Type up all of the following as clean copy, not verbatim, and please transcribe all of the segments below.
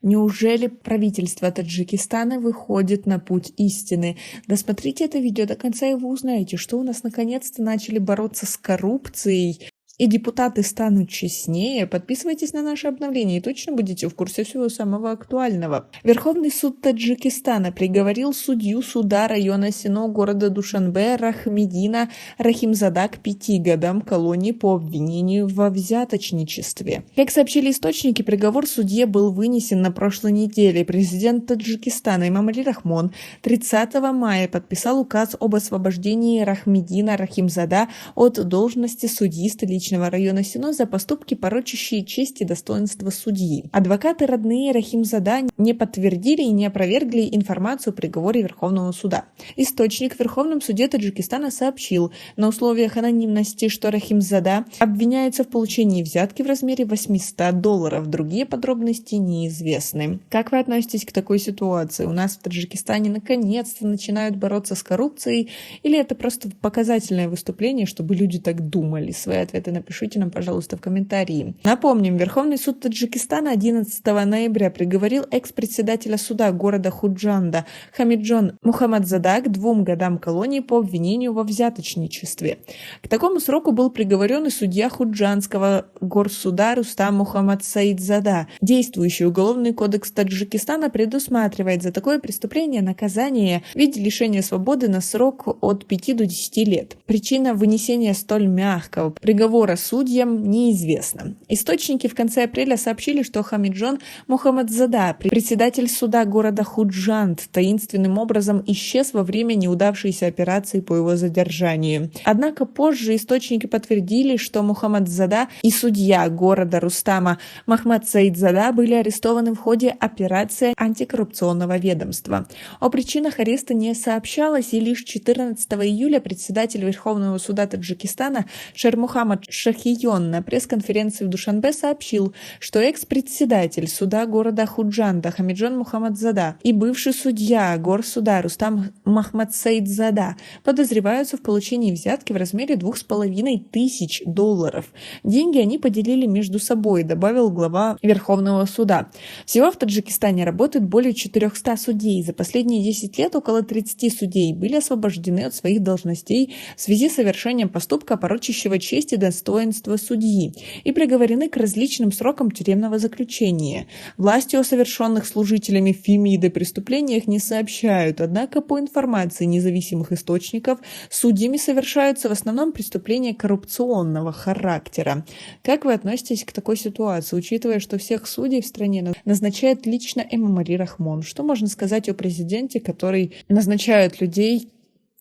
Неужели правительство Таджикистана выходит на путь истины? Досмотрите это видео до конца, и вы узнаете, что у нас наконец-то начали бороться с коррупцией, и депутаты станут честнее. Подписывайтесь на наши обновления и точно будете в курсе всего самого актуального. Верховный суд Таджикистана приговорил судью суда района Сино города Душанбе Рахмедина Рахимзада к 5 годам колонии по обвинению во взяточничестве. Как сообщили источники, приговор судье был вынесен на прошлой неделе. Президент Таджикистана Эмомали Рахмон 30 мая подписал указ об освобождении Рахмедина Рахимзада от должности судьи столичного района Сино за поступки, порочащие честь и достоинство судьи. Адвокаты родные Рахимзада не подтвердили и не опровергли информацию о приговоре Верховного суда. Источник в Верховном суде Таджикистана сообщил на условиях анонимности, что Рахимзада обвиняется в получении взятки в размере $800. Другие подробности неизвестны. Как вы относитесь к такой ситуации? У нас в Таджикистане наконец-то начинают бороться с коррупцией, или это просто показательное выступление, чтобы люди так думали? Свои ответы напишите нам, пожалуйста, в комментарии. Напомним, Верховный суд Таджикистана 11 ноября приговорил экс-председателя суда города Худжанда Хамиджон Мухаммадзада к 2 годам колонии по обвинению во взяточничестве. К такому сроку был приговорен и судья Худжанского горсуда Рустам Мухаммад Саидзада. Действующий уголовный кодекс Таджикистана предусматривает за такое преступление наказание в виде лишения свободы на срок от 5 до 10 лет. Причина вынесения столь мягкого приговора судьям неизвестна. Источники в конце апреля сообщили, что Хамиджон Мухаммадзада, председатель суда города Худжанд, таинственным образом исчез во время неудавшейся операции по его задержанию. Однако позже источники подтвердили, что Мухаммадзада и судья города Рустама Махмад Саидзада были арестованы в ходе операции антикоррупционного ведомства. О причинах ареста не сообщалось, и лишь 14 июля председатель Верховного суда Таджикистана Шермухаммад Шахийон на пресс-конференции в Душанбе сообщил, что экс-председатель суда города Худжанда Хамиджон Мухаммадзада и бывший судья горсуда Рустам Махмад Саидзада подозреваются в получении взятки в размере $2500. Деньги они поделили между собой, добавил глава Верховного суда. Всего в Таджикистане работает более 400 судей. За последние 10 лет около 30 судей были освобождены от своих должностей в связи с совершением поступка, порочащего честь и достоинство судьи, и приговорены к различным срокам тюремного заключения. Власти о совершенных служителями Фемиды преступлениях не сообщают, однако по информации независимых источников судьями совершаются в основном преступления коррупционного характера. Как вы относитесь к такой ситуации, учитывая, что всех судей в стране назначает лично Эмомали Рахмон? Что можно сказать о президенте, который назначает людей,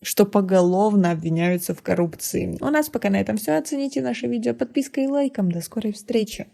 что поголовно обвиняются в коррупции? У нас пока на этом все. Оцените наше видео подпиской и лайком. До скорой встречи!